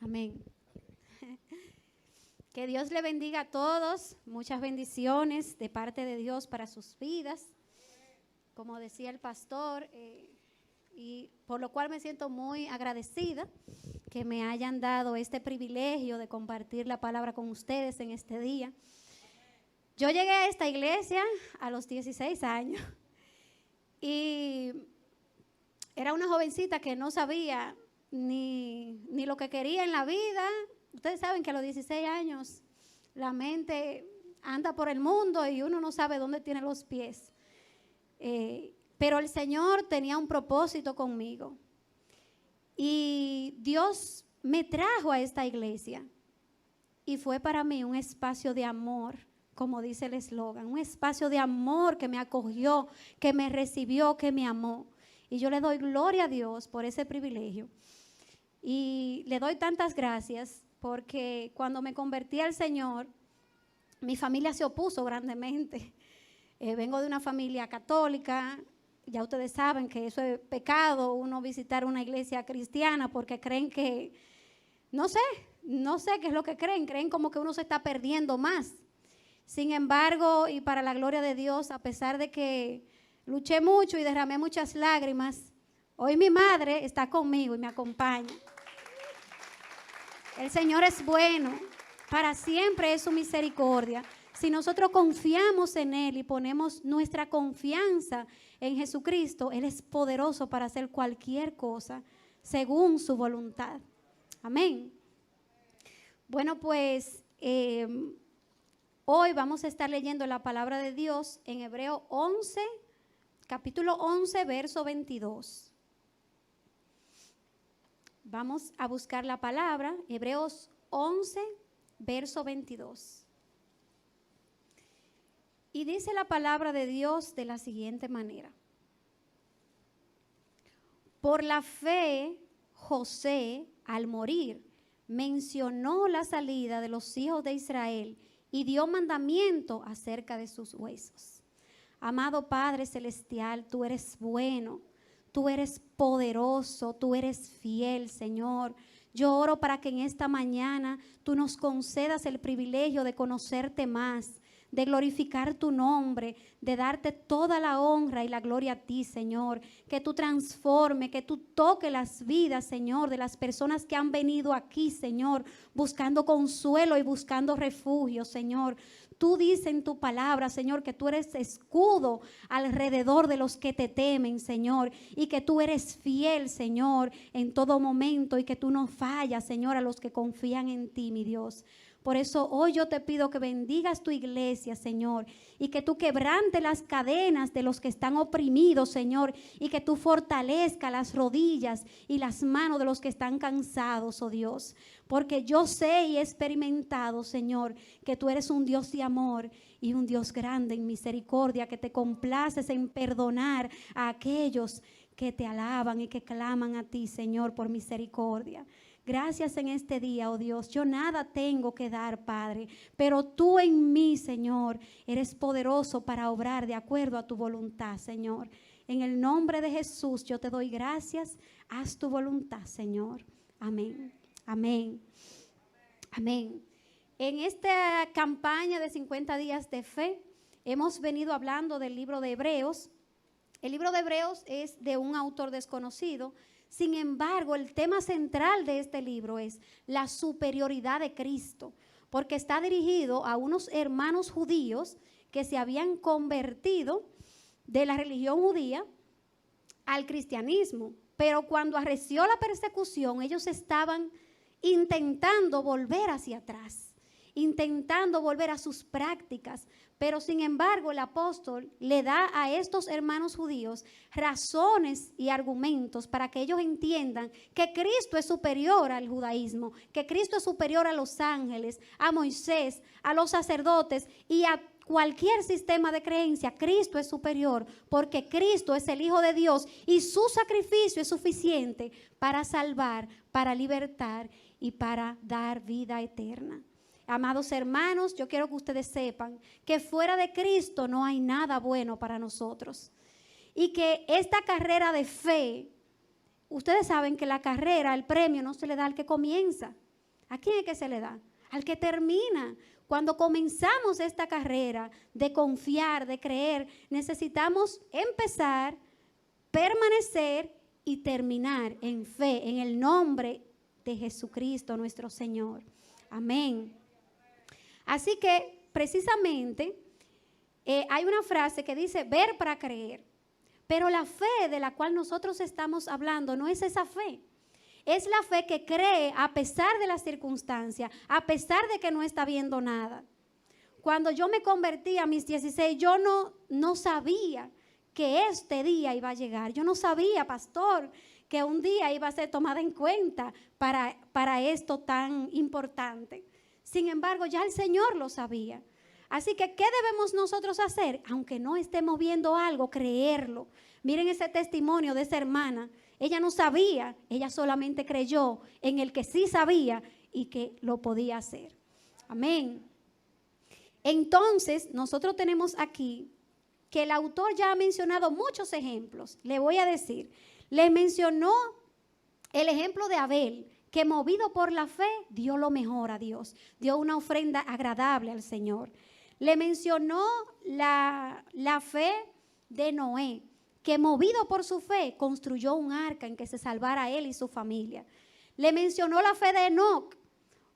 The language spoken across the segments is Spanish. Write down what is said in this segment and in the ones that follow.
Amén. Que Dios le bendiga a todos. Muchas bendiciones de parte de Dios para sus vidas. Como decía el pastor, y por lo cual me siento muy agradecida que me hayan dado este privilegio de compartir la palabra con ustedes en este día. Yo llegué a esta iglesia a los 16 años y era una jovencita que no sabía ni lo que quería en la vida. Ustedes saben que a los 16 años la mente anda por el mundo y uno no sabe dónde tiene los pies. Pero el Señor tenía un propósito conmigo. Y Dios me trajo a esta iglesia. Y fue para mí un espacio de amor, como dice el eslogan. Un espacio de amor que me acogió, que me recibió, que me amó. Y yo le doy gloria a Dios por ese privilegio. Y le doy tantas gracias porque cuando me convertí al Señor, mi familia se opuso grandemente. Vengo de una familia católica. Ya ustedes saben que eso es pecado, uno visitar una iglesia cristiana porque creen que, no sé qué es lo que creen como que uno se está perdiendo más. Sin embargo, y para la gloria de Dios, a pesar de que luché mucho y derramé muchas lágrimas, hoy mi madre está conmigo y me acompaña. El Señor es bueno, para siempre es su misericordia. Si nosotros confiamos en Él y ponemos nuestra confianza en Jesucristo, Él es poderoso para hacer cualquier cosa según su voluntad. Amén. Bueno, pues hoy vamos a estar leyendo la palabra de Dios en Hebreos 11, capítulo 11, verso 22. Vamos a buscar la palabra, Hebreos 11, verso 22. Y dice la palabra de Dios de la siguiente manera. Por la fe, José, al morir, mencionó la salida de los hijos de Israel y dio mandamiento acerca de sus huesos. Amado Padre Celestial, tú eres bueno, tú eres poderoso, tú eres fiel, Señor. Yo oro para que en esta mañana tú nos concedas el privilegio de conocerte más, de glorificar tu nombre, de darte toda la honra y la gloria a ti, Señor. Que tú transforme, que tú toques las vidas, Señor, de las personas que han venido aquí, Señor, buscando consuelo y buscando refugio, Señor. Tú dices en tu palabra, Señor, que tú eres escudo alrededor de los que te temen, Señor, y que tú eres fiel, Señor, en todo momento y que tú no fallas, Señor, a los que confían en ti, mi Dios. Por eso hoy yo te pido que bendigas tu iglesia, Señor, y que tú quebrantes las cadenas de los que están oprimidos, Señor, y que tú fortalezcas las rodillas y las manos de los que están cansados, oh Dios. Porque yo sé y he experimentado, Señor, que tú eres un Dios de amor y un Dios grande en misericordia, que te complaces en perdonar a aquellos que te alaban y que claman a ti, Señor, por misericordia. Gracias en este día, oh Dios. Yo nada tengo que dar, Padre, pero tú en mí, Señor, eres poderoso para obrar de acuerdo a tu voluntad, Señor. En el nombre de Jesús yo te doy gracias. Haz tu voluntad, Señor. Amén. Amén. Amén. En esta campaña de 50 días de fe, hemos venido hablando del libro de Hebreos. El libro de Hebreos es de un autor desconocido. Sin embargo, el tema central de este libro es la superioridad de Cristo, porque está dirigido a unos hermanos judíos que se habían convertido de la religión judía al cristianismo. Pero cuando arreció la persecución, ellos estaban intentando volver hacia atrás, intentando volver a sus prácticas. Pero sin embargo el apóstol le da a estos hermanos judíos razones y argumentos para que ellos entiendan que Cristo es superior al judaísmo, que Cristo es superior a los ángeles, a Moisés, a los sacerdotes y a cualquier sistema de creencia. Cristo es superior porque Cristo es el Hijo de Dios y su sacrificio es suficiente para salvar, para libertar y para dar vida eterna. Amados hermanos, yo quiero que ustedes sepan que fuera de Cristo no hay nada bueno para nosotros. Y que esta carrera de fe, ustedes saben que la carrera, el premio no se le da al que comienza. ¿A quién es que se le da? Al que termina. Cuando comenzamos esta carrera de confiar, de creer, necesitamos empezar, permanecer y terminar en fe, en el nombre de Jesucristo nuestro Señor. Amén. Así que precisamente hay una frase que dice ver para creer. Pero la fe de la cual nosotros estamos hablando no es esa fe. Es la fe que cree a pesar de las circunstancias, a pesar de que no está viendo nada. Cuando yo me convertí a mis 16, yo no sabía que este día iba a llegar. Yo no sabía, pastor, que un día iba a ser tomada en cuenta para esto tan importante. Sin embargo, ya el Señor lo sabía. Así que, ¿qué debemos nosotros hacer? Aunque no estemos viendo algo, creerlo. Miren ese testimonio de esa hermana. Ella no sabía, ella solamente creyó en el que sí sabía y que lo podía hacer. Amén. Entonces, nosotros tenemos aquí que el autor ya ha mencionado muchos ejemplos. Le voy a decir, le mencionó el ejemplo de Abel, que movido por la fe dio lo mejor a Dios, dio una ofrenda agradable al Señor. Le mencionó la fe de Noé, que movido por su fe construyó un arca en que se salvara él y su familia. Le mencionó la fe de Enoc,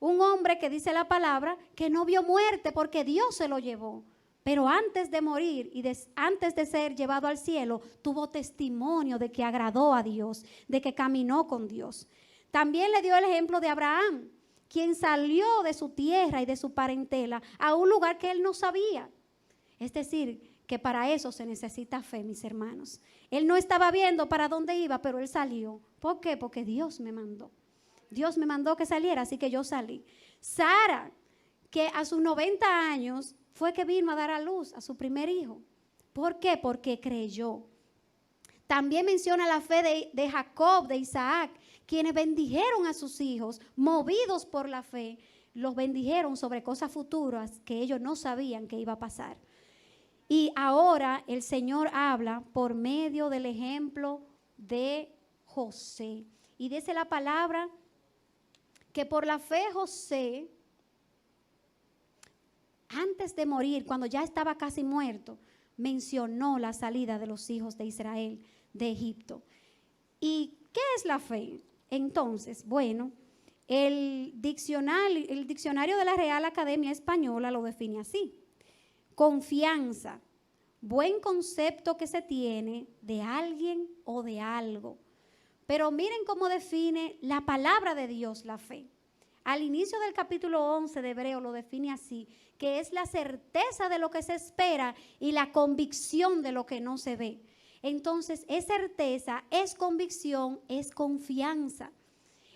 un hombre que dice la palabra que no vio muerte porque Dios se lo llevó. Pero antes de morir y antes de ser llevado al cielo, tuvo testimonio de que agradó a Dios, de que caminó con Dios. También le dio el ejemplo de Abraham, quien salió de su tierra y de su parentela a un lugar que él no sabía. Es decir, que para eso se necesita fe, mis hermanos. Él no estaba viendo para dónde iba, pero él salió. ¿Por qué? Porque Dios me mandó. Dios me mandó que saliera, así que yo salí. Sara, que a sus 90 años fue que vino a dar a luz a su primer hijo. ¿Por qué? Porque creyó. También menciona la fe de Jacob, de Isaac, quienes bendijeron a sus hijos, movidos por la fe, los bendijeron sobre cosas futuras que ellos no sabían que iba a pasar. Y ahora el Señor habla por medio del ejemplo de José. Y dice la palabra que por la fe José, antes de morir, cuando ya estaba casi muerto, mencionó la salida de los hijos de Israel de Egipto. ¿Y qué es la fe? Entonces, bueno, el diccionario de la Real Academia Española lo define así: confianza, buen concepto que se tiene de alguien o de algo. Pero miren cómo define la palabra de Dios la fe. Al inicio del capítulo 11 de Hebreo lo define así, que es la certeza de lo que se espera y la convicción de lo que no se ve. Entonces, es certeza, es convicción, es confianza.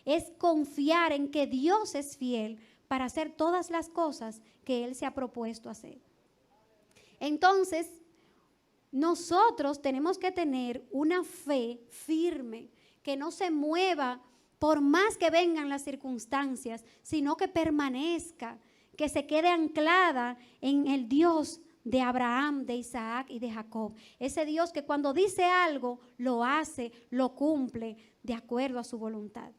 Es confiar en que Dios es fiel para hacer todas las cosas que Él se ha propuesto hacer. Entonces, nosotros tenemos que tener una fe firme, que no se mueva por más que vengan las circunstancias, sino que permanezca, que se quede anclada en el Dios de Abraham, de Isaac y de Jacob. Ese Dios que cuando dice algo, lo hace, lo cumple de acuerdo a su voluntad.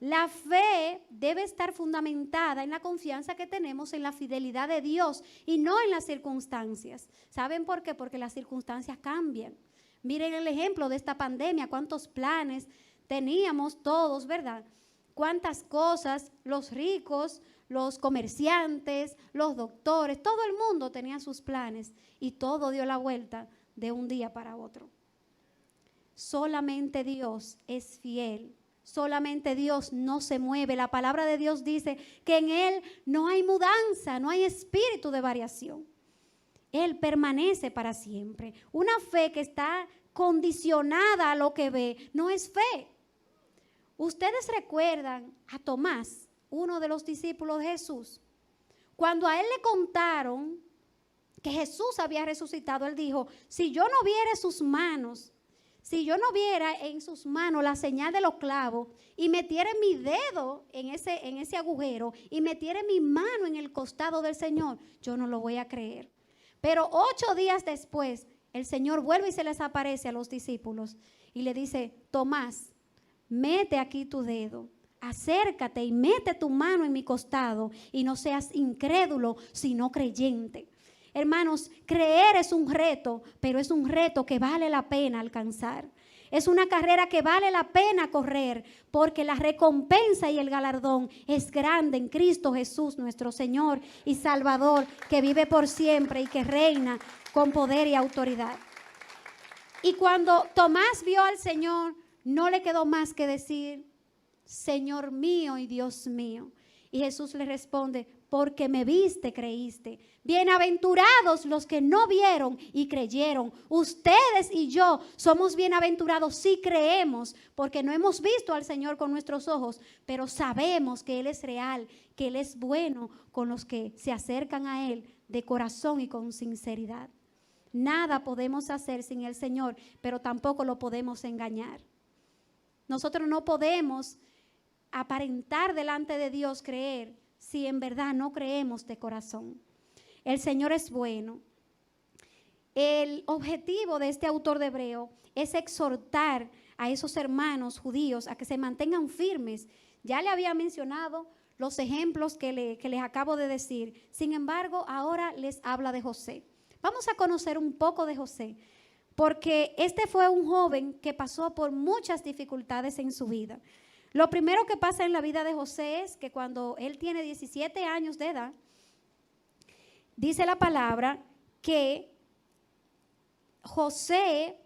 La fe debe estar fundamentada en la confianza que tenemos en la fidelidad de Dios y no en las circunstancias. ¿Saben por qué? Porque las circunstancias cambian. Miren el ejemplo de esta pandemia, cuántos planes teníamos todos, ¿verdad? Cuántas cosas, los ricos, los comerciantes, los doctores, todo el mundo tenía sus planes y todo dio la vuelta de un día para otro. Solamente Dios es fiel. Solamente Dios no se mueve. La palabra de Dios dice que en Él no hay mudanza, no hay espíritu de variación. Él permanece para siempre. Una fe que está condicionada a lo que ve no es fe. Ustedes recuerdan a Tomás, uno de los discípulos de Jesús. Cuando a él le contaron que Jesús había resucitado, él dijo: si yo no viera sus manos, si yo no viera en sus manos la señal de los clavos y metiera mi dedo en ese agujero y metiera mi mano en el costado del Señor, yo no lo voy a creer. Pero 8 días después, el Señor vuelve y se les aparece a los discípulos y le dice: Tomás, mete aquí tu dedo, acércate y mete tu mano en mi costado y no seas incrédulo, sino creyente. Hermanos, creer es un reto, pero es un reto que vale la pena alcanzar. Es una carrera que vale la pena correr, porque la recompensa y el galardón es grande en Cristo Jesús, nuestro Señor y Salvador, que vive por siempre y que reina con poder y autoridad. Y cuando Tomás vio al Señor, no le quedó más que decir: Señor mío y Dios mío. Y Jesús le responde: porque me viste, creíste. Bienaventurados los que no vieron y creyeron. Ustedes y yo somos bienaventurados si creemos, porque no hemos visto al Señor con nuestros ojos, pero sabemos que Él es real, que Él es bueno con los que se acercan a Él de corazón y con sinceridad. Nada podemos hacer sin el Señor, pero tampoco lo podemos engañar. Nosotros no podemos aparentar delante de Dios creer si en verdad no creemos de corazón. El Señor es bueno. El objetivo de este autor de Hebreo es exhortar a esos hermanos judíos a que se mantengan firmes. Ya le había mencionado los ejemplos que les acabo de decir. Sin embargo, ahora les habla de José. Vamos a conocer un poco de José, porque este fue un joven que pasó por muchas dificultades en su vida. Lo primero que pasa en la vida de José es que cuando él tiene 17 años de edad, dice la palabra que José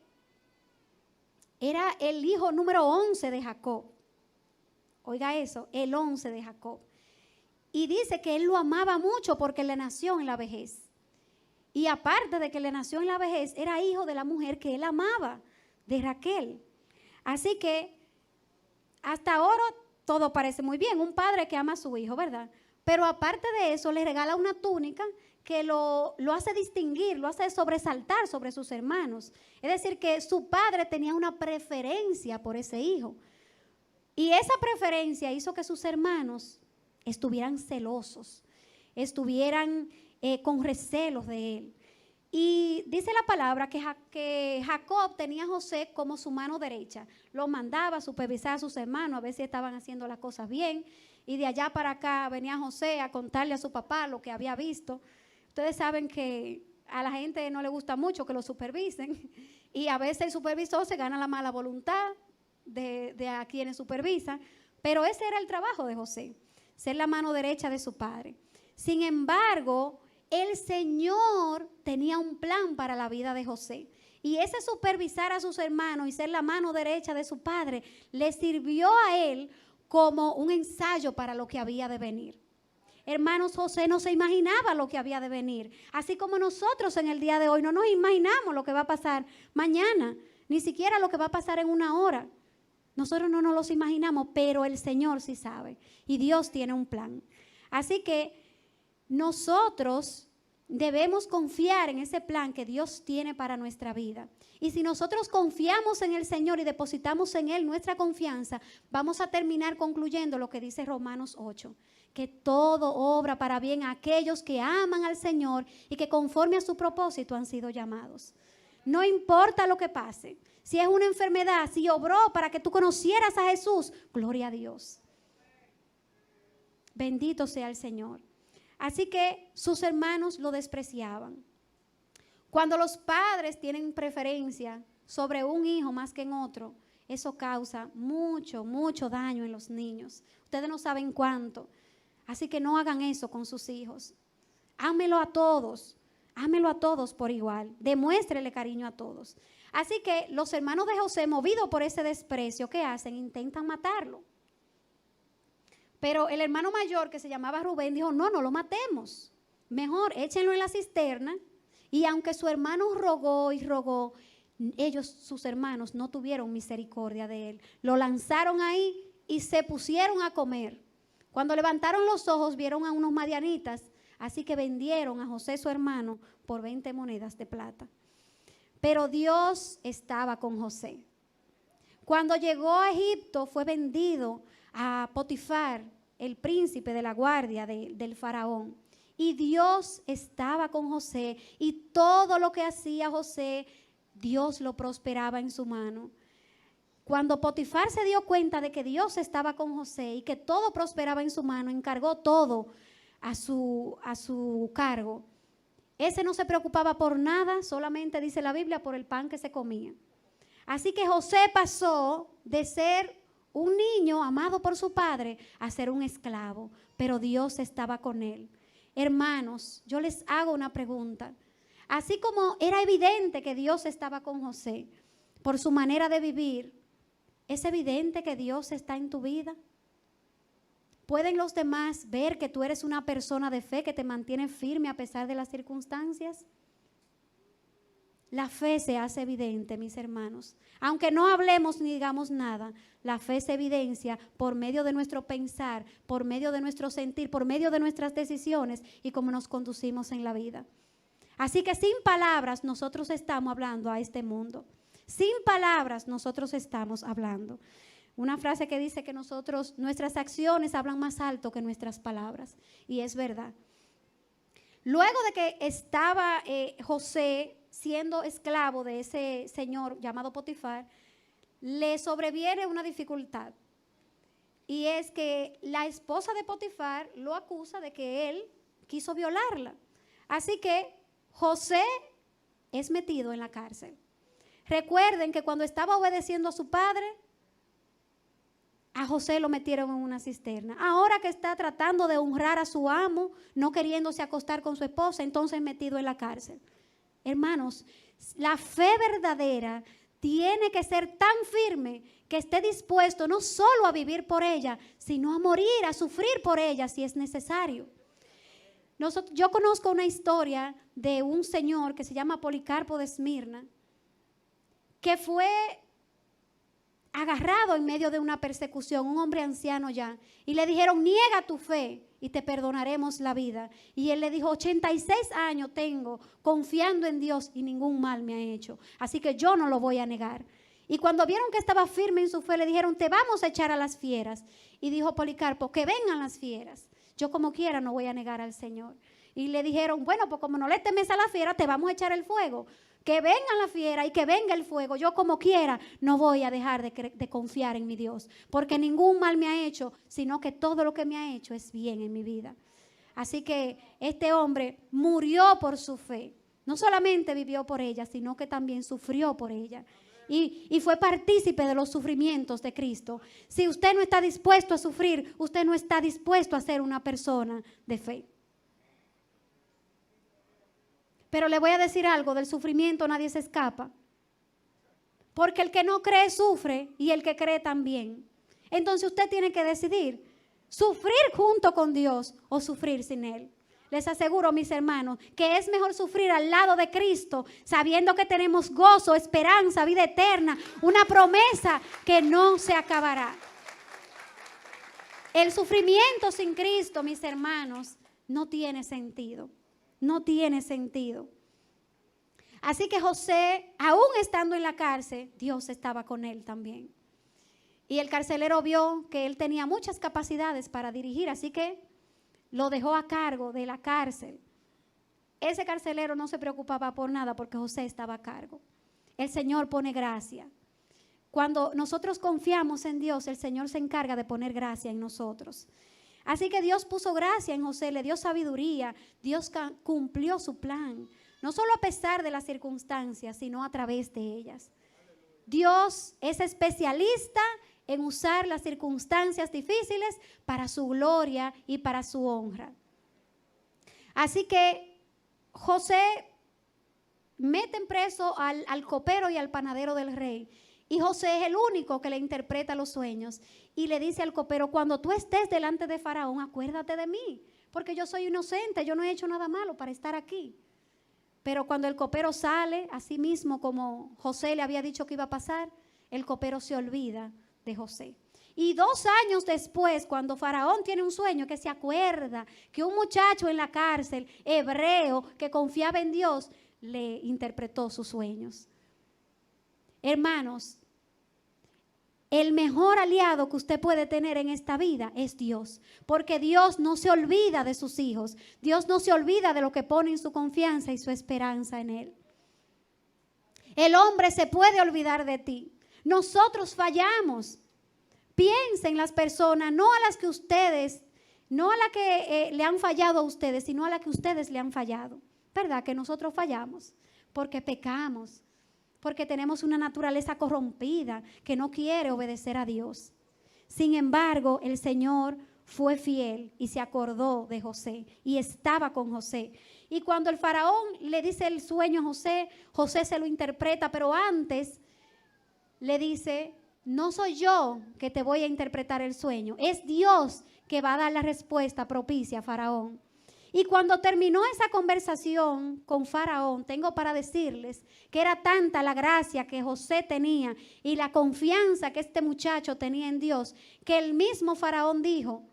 era el hijo número 11 de Jacob. Oiga eso, el 11 de Jacob. Y dice que él lo amaba mucho porque le nació en la vejez. Y aparte de que le nació en la vejez, era hijo de la mujer que él amaba, de Raquel. Así que hasta ahora todo parece muy bien, un padre que ama a su hijo, ¿verdad? Pero aparte de eso, le regala una túnica que lo hace distinguir, lo hace sobresaltar sobre sus hermanos. Es decir, que su padre tenía una preferencia por ese hijo. Y esa preferencia hizo que sus hermanos estuvieran celosos, estuvieran con recelos de él. Y dice la palabra que Jacob tenía a José como su mano derecha. Lo mandaba a supervisar a sus hermanos, a ver si estaban haciendo las cosas bien. Y de allá para acá venía José a contarle a su papá lo que había visto. Ustedes saben que a la gente no le gusta mucho que lo supervisen. Y a veces el supervisor se gana la mala voluntad de a quienes supervisan. Pero ese era el trabajo de José, ser la mano derecha de su padre. Sin embargo, el Señor tenía un plan para la vida de José. Y ese supervisar a sus hermanos y ser la mano derecha de su padre le sirvió a él como un ensayo para lo que había de venir. Hermanos, José no se imaginaba lo que había de venir. Así como nosotros en el día de hoy no nos imaginamos lo que va a pasar mañana, ni siquiera lo que va a pasar en una hora. Nosotros no nos los imaginamos, pero el Señor sí sabe. Y Dios tiene un plan. Así que nosotros debemos confiar en ese plan que Dios tiene para nuestra vida. Y si nosotros confiamos en el Señor y depositamos en Él nuestra confianza, vamos a terminar concluyendo lo que dice Romanos 8, que todo obra para bien a aquellos que aman al Señor y que conforme a su propósito han sido llamados. No importa lo que pase, si es una enfermedad, si obró para que tú conocieras a Jesús, gloria a Dios. Bendito sea el Señor. Así que sus hermanos lo despreciaban. Cuando los padres tienen preferencia sobre un hijo más que en otro, eso causa mucho, mucho daño en los niños. Ustedes no saben cuánto. Así que no hagan eso con sus hijos. Ámelo a todos por igual. Demuéstrele cariño a todos. Así que los hermanos de José, movidos por ese desprecio, ¿qué hacen? Intentan matarlo. Pero el hermano mayor, que se llamaba Rubén, dijo: no lo matemos. Mejor échenlo en la cisterna. Y aunque su hermano rogó y rogó, ellos, sus hermanos, no tuvieron misericordia de él. Lo lanzaron ahí y se pusieron a comer. Cuando levantaron los ojos, vieron a unos madianitas. Así que vendieron a José, su hermano, por 20 monedas de plata. Pero Dios estaba con José. Cuando llegó a Egipto, fue vendido a Potifar, el príncipe de la guardia del faraón. Y Dios estaba con José, y todo lo que hacía José, Dios lo prosperaba en su mano. Cuando Potifar se dio cuenta de que Dios estaba con José y que todo prosperaba en su mano, encargó todo a su cargo. Ese no se preocupaba por nada, solamente dice la Biblia, por el pan que se comía. Así que José pasó de ser un niño amado por su padre a ser un esclavo, pero Dios estaba con él. Hermanos, yo les hago una pregunta. Así como era evidente que Dios estaba con José por su manera de vivir, ¿es evidente que Dios está en tu vida? ¿Pueden los demás ver que tú eres una persona de fe que te mantiene firme a pesar de las circunstancias? La fe se hace evidente, mis hermanos. Aunque no hablemos ni digamos nada, la fe se evidencia por medio de nuestro pensar, por medio de nuestro sentir, por medio de nuestras decisiones y cómo nos conducimos en la vida. Así que sin palabras nosotros estamos hablando a este mundo. Sin palabras nosotros estamos hablando. Una frase que dice que nuestras acciones hablan más alto que nuestras palabras. Y es verdad. Luego de que estaba José siendo esclavo de ese señor llamado Potifar, le sobreviene una dificultad. Y es que la esposa de Potifar lo acusa de que él quiso violarla. Así que José es metido en la cárcel. Recuerden que cuando estaba obedeciendo a su padre, a José lo metieron en una cisterna. Ahora que está tratando de honrar a su amo, no queriéndose acostar con su esposa, entonces metido en la cárcel. Hermanos, la fe verdadera tiene que ser tan firme que esté dispuesto no solo a vivir por ella, sino a morir, a sufrir por ella si es necesario. Yo conozco una historia de un señor que se llama Policarpo de Esmirna, que fue agarrado en medio de una persecución, un hombre anciano ya, y le dijeron, niega tu fe y te perdonaremos la vida. Y él le dijo, 86 años tengo confiando en Dios y ningún mal me ha hecho, así que yo no lo voy a negar. Y cuando vieron que estaba firme en su fe, le dijeron, te vamos a echar a las fieras. Y dijo Policarpo, que vengan las fieras, yo como quiera no voy a negar al Señor. Y le dijeron, bueno, pues como no le temes a la fiera, te vamos a echar el fuego. Que venga la fiera y que venga el fuego, yo como quiera no voy a dejar de confiar en mi Dios, porque ningún mal me ha hecho, sino que todo lo que me ha hecho es bien en mi vida. Así que este hombre murió por su fe, no solamente vivió por ella, sino que también sufrió por ella. Y fue partícipe de los sufrimientos de Cristo. Si usted no está dispuesto a sufrir, usted no está dispuesto a ser una persona de fe. Pero le voy a decir algo, del sufrimiento nadie se escapa. Porque el que no cree sufre y el que cree también. Entonces usted tiene que decidir, sufrir junto con Dios o sufrir sin Él. Les aseguro, mis hermanos, que es mejor sufrir al lado de Cristo, sabiendo que tenemos gozo, esperanza, vida eterna, una promesa que no se acabará. El sufrimiento sin Cristo, mis hermanos, no tiene sentido. No tiene sentido. Así que José, aún estando en la cárcel, Dios estaba con él también. Y el carcelero vio que él tenía muchas capacidades para dirigir, así que lo dejó a cargo de la cárcel. Ese carcelero no se preocupaba por nada porque José estaba a cargo. El Señor pone gracia. Cuando nosotros confiamos en Dios, el Señor se encarga de poner gracia en nosotros. Así que Dios puso gracia en José, le dio sabiduría, Dios cumplió su plan, no solo a pesar de las circunstancias, sino a través de ellas. Dios es especialista en usar las circunstancias difíciles para su gloria y para su honra. Así que José mete en preso al copero y al panadero del rey. Y José es el único que le interpreta los sueños y le dice al copero, cuando tú estés delante de Faraón, acuérdate de mí, porque yo soy inocente, yo no he hecho nada malo para estar aquí. Pero cuando el copero sale, así mismo como José le había dicho que iba a pasar, el copero se olvida de José. Y 2 años después, cuando Faraón tiene un sueño, que se acuerda que un muchacho en la cárcel, hebreo, que confiaba en Dios, le interpretó sus sueños. Hermanos, el mejor aliado que usted puede tener en esta vida es Dios, porque Dios no se olvida de sus hijos, Dios no se olvida de lo que ponen su confianza y su esperanza en Él. El hombre se puede olvidar de ti, Nosotros fallamos. Piensen las personas, no a las que ustedes, no a la que le han fallado a ustedes, sino a la que ustedes le han fallado. ¿Verdad que nosotros fallamos? Porque pecamos, porque tenemos una naturaleza corrompida que no quiere obedecer a Dios. Sin embargo, el Señor fue fiel y se acordó de José y estaba con José. Y cuando el faraón le dice el sueño a José, José se lo interpreta, pero antes le dice: no soy yo que te voy a interpretar el sueño, es Dios que va a dar la respuesta propicia a Faraón. Y cuando terminó esa conversación con Faraón, tengo para decirles que era tanta la gracia que José tenía y la confianza que este muchacho tenía en Dios, que el mismo Faraón dijo: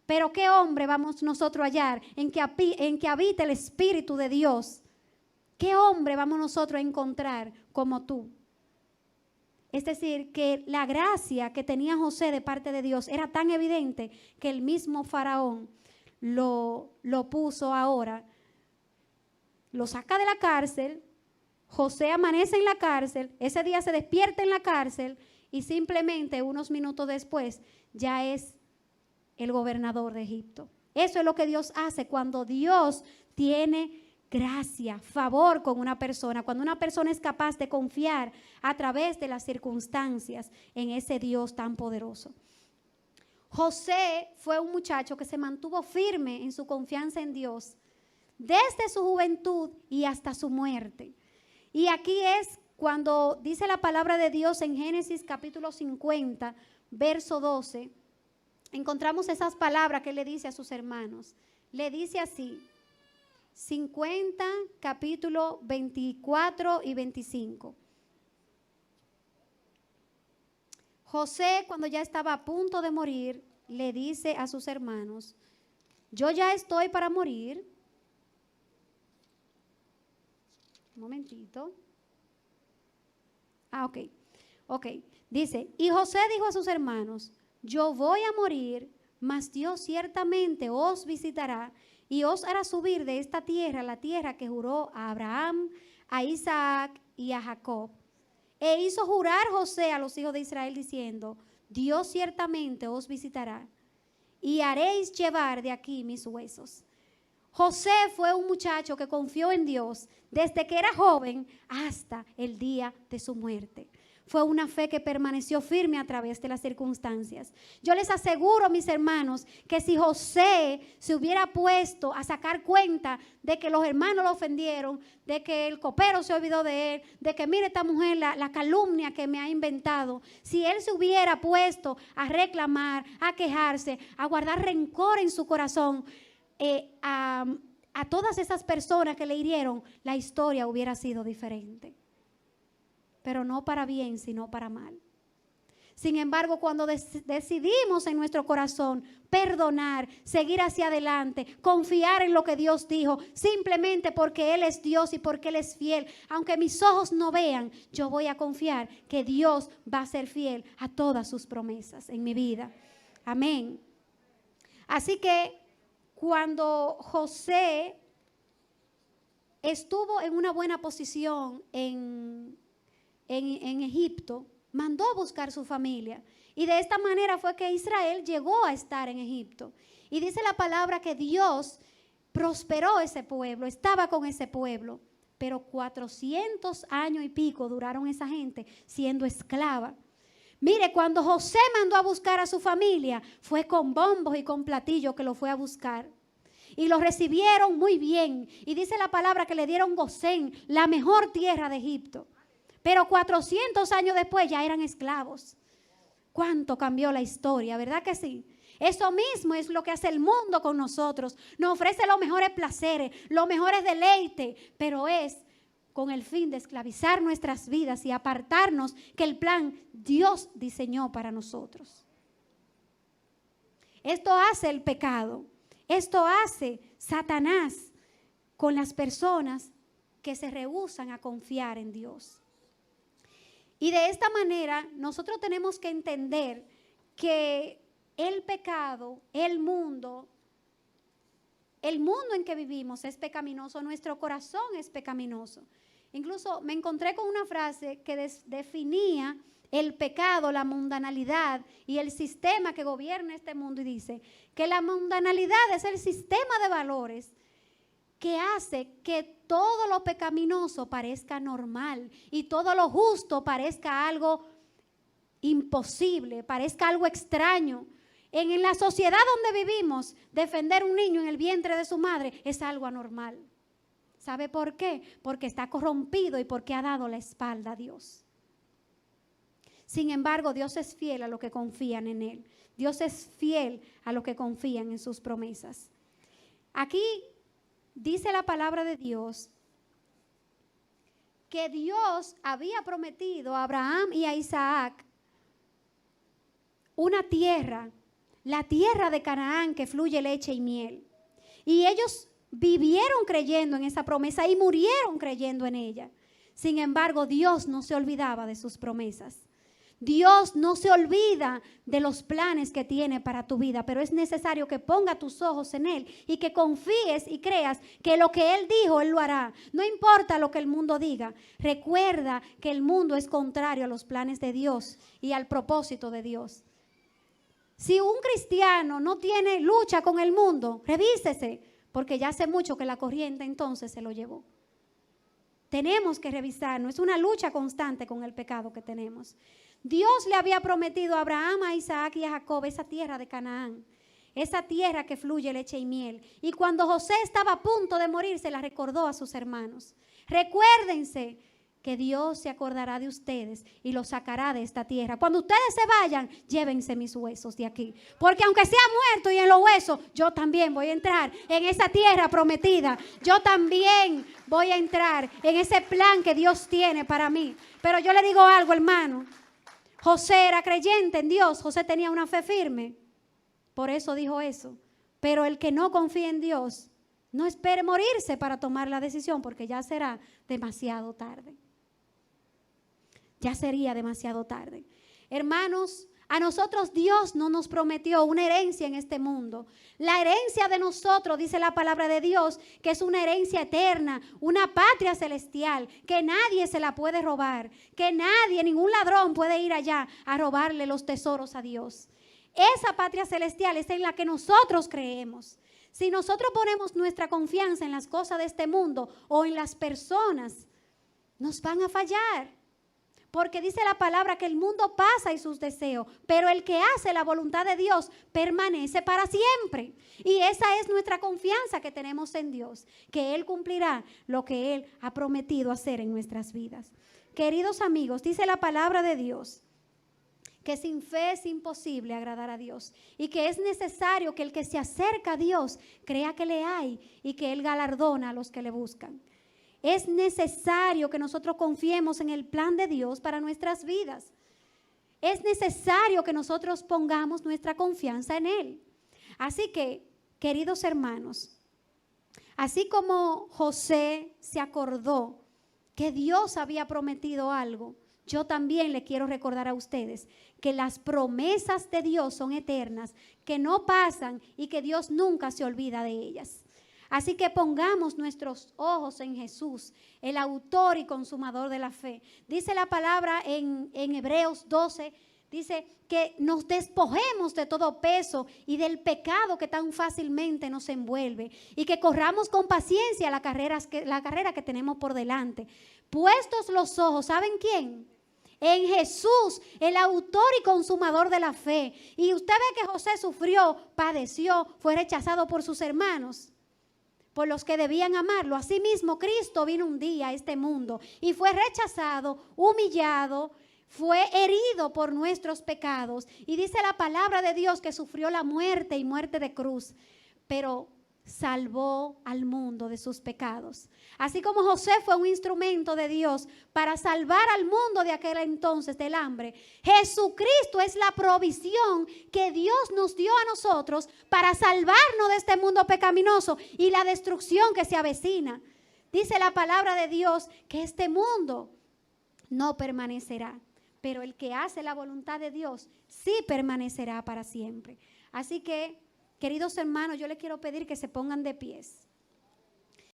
pero qué hombre vamos nosotros a hallar en que habite el Espíritu de Dios. ¿Qué hombre vamos nosotros a encontrar como tú? Es decir, que la gracia que tenía José de parte de Dios era tan evidente que el mismo Faraón lo puso ahora, lo saca de la cárcel. José amanece en la cárcel, ese día se despierta en la cárcel y simplemente unos minutos después ya es el gobernador de Egipto. Eso es lo que Dios hace cuando Dios tiene gracia, favor con una persona, cuando una persona es capaz de confiar a través de las circunstancias en ese Dios tan poderoso. José fue un muchacho que se mantuvo firme en su confianza en Dios desde su juventud y hasta su muerte. Y aquí es cuando dice la palabra de Dios en Génesis capítulo 50, verso 12, encontramos esas palabras que le dice a sus hermanos. Le dice así, 50, capítulo 24 y 25. José, cuando ya estaba a punto de morir, le dice a sus hermanos: yo ya estoy para morir. Un momentito. Ok. Dice, y José dijo a sus hermanos: yo voy a morir, mas Dios ciertamente os visitará y os hará subir de esta tierra, la tierra que juró a Abraham, a Isaac y a Jacob. E hizo jurar José a los hijos de Israel diciendo: Dios ciertamente os visitará y haréis llevar de aquí mis huesos. José fue un muchacho que confió en Dios desde que era joven hasta el día de su muerte. Fue una fe que permaneció firme a través de las circunstancias. Yo les aseguro, mis hermanos, que si José se hubiera puesto a sacar cuenta de que los hermanos lo ofendieron, de que el copero se olvidó de él, de que mire esta mujer la calumnia que me ha inventado, si él se hubiera puesto a reclamar, a quejarse, a guardar rencor en su corazón, a todas esas personas que le hirieron, la historia hubiera sido diferente. Pero no para bien, sino para mal. Sin embargo, cuando decidimos en nuestro corazón perdonar, seguir hacia adelante, confiar en lo que Dios dijo, simplemente porque Él es Dios y porque Él es fiel, aunque mis ojos no vean, yo voy a confiar que Dios va a ser fiel a todas sus promesas en mi vida. Amén. Así que cuando José estuvo en una buena posición en Egipto, mandó a buscar su familia. Y de esta manera fue que Israel llegó a estar en Egipto. Y dice la palabra que Dios prosperó ese pueblo, estaba con ese pueblo. Pero 400 años y pico duraron esa gente siendo esclava. Mire, cuando José mandó a buscar a su familia, fue con bombos y con platillos que lo fue a buscar. Y lo recibieron muy bien. Y dice la palabra que le dieron Gosén, la mejor tierra de Egipto. Pero 400 años después ya eran esclavos. ¿Cuánto cambió la historia? ¿Verdad que sí? Eso mismo es lo que hace el mundo con nosotros. Nos ofrece los mejores placeres, los mejores deleites, pero es con el fin de esclavizar nuestras vidas y apartarnos que el plan Dios diseñó para nosotros. Esto hace el pecado. Esto hace Satanás con las personas que se rehúsan a confiar en Dios. Y de esta manera nosotros tenemos que entender que el pecado, el mundo en que vivimos es pecaminoso, nuestro corazón es pecaminoso. Incluso me encontré con una frase que definía el pecado, la mundanalidad y el sistema que gobierna este mundo, y dice que la mundanalidad es el sistema de valores que hace que todo lo pecaminoso parezca normal y todo lo justo parezca algo imposible, parezca algo extraño. En la sociedad donde vivimos, defender a un niño en el vientre de su madre es algo anormal. ¿Sabe por qué? Porque está corrompido y porque ha dado la espalda a Dios. Sin embargo, Dios es fiel a los que confían en Él. Dios es fiel a los que confían en sus promesas. Aquí dice la palabra de Dios que Dios había prometido a Abraham y a Isaac una tierra, la tierra de Canaán que fluye leche y miel. Y ellos vivieron creyendo en esa promesa y murieron creyendo en ella. Sin embargo, Dios no se olvidaba de sus promesas. Dios no se olvida de los planes que tiene para tu vida, pero es necesario que ponga tus ojos en Él y que confíes y creas que lo que Él dijo, Él lo hará. No importa lo que el mundo diga. Recuerda que el mundo es contrario a los planes de Dios y al propósito de Dios. Si un cristiano no tiene lucha con el mundo, revísese, porque ya hace mucho que la corriente entonces se lo llevó. Tenemos que revisarnos, es una lucha constante con el pecado que tenemos. Dios le había prometido a Abraham, a Isaac y a Jacob esa tierra de Canaán, esa tierra que fluye leche y miel. Y cuando José estaba a punto de morir, se la recordó a sus hermanos. Recuérdense que Dios se acordará de ustedes y los sacará de esta tierra. Cuando ustedes se vayan, llévense mis huesos de aquí. Porque aunque sea muerto y en los huesos, yo también voy a entrar en esa tierra prometida. Yo también voy a entrar en ese plan que Dios tiene para mí. Pero yo le digo algo, hermano. José era creyente en Dios. José tenía una fe firme. Por eso dijo eso. Pero el que no confía en Dios, no espere morirse para tomar la decisión, porque ya será demasiado tarde. Ya sería demasiado tarde. Hermanos, a nosotros Dios no nos prometió una herencia en este mundo. La herencia de nosotros, dice la palabra de Dios, que es una herencia eterna, una patria celestial, que nadie se la puede robar, que nadie, ningún ladrón puede ir allá a robarle los tesoros a Dios. Esa patria celestial es en la que nosotros creemos. Si nosotros ponemos nuestra confianza en las cosas de este mundo o en las personas, nos van a fallar. Porque dice la palabra que el mundo pasa y sus deseos, pero el que hace la voluntad de Dios permanece para siempre. Y esa es nuestra confianza que tenemos en Dios, que Él cumplirá lo que Él ha prometido hacer en nuestras vidas. Queridos amigos, dice la palabra de Dios que sin fe es imposible agradar a Dios y que es necesario que el que se acerca a Dios crea que le hay y que Él galardona a los que le buscan. Es necesario que nosotros confiemos en el plan de Dios para nuestras vidas. Es necesario que nosotros pongamos nuestra confianza en Él. Así que, queridos hermanos, así como José se acordó que Dios había prometido algo, yo también le quiero recordar a ustedes que las promesas de Dios son eternas, que no pasan y que Dios nunca se olvida de ellas. Así que pongamos nuestros ojos en Jesús, el autor y consumador de la fe. Dice la palabra en Hebreos 12, dice que nos despojemos de todo peso y del pecado que tan fácilmente nos envuelve y que corramos con paciencia la carrera que tenemos por delante. Puestos los ojos, ¿saben quién? En Jesús, el autor y consumador de la fe. Y usted ve que José sufrió, padeció, fue rechazado por sus hermanos, por los que debían amarlo. Asimismo, Cristo vino un día a este mundo y fue rechazado, humillado, fue herido por nuestros pecados. Y dice la palabra de Dios que sufrió la muerte y muerte de cruz, pero salvó al mundo de sus pecados. Así como José fue un instrumento de Dios para salvar al mundo de aquel entonces del hambre, Jesucristo es la provisión que Dios nos dio a nosotros para salvarnos de este mundo pecaminoso y la destrucción que se avecina. Dice la palabra de Dios que este mundo no permanecerá, pero el que hace la voluntad de Dios sí permanecerá para siempre. Así que, queridos hermanos, yo les quiero pedir que se pongan de pies.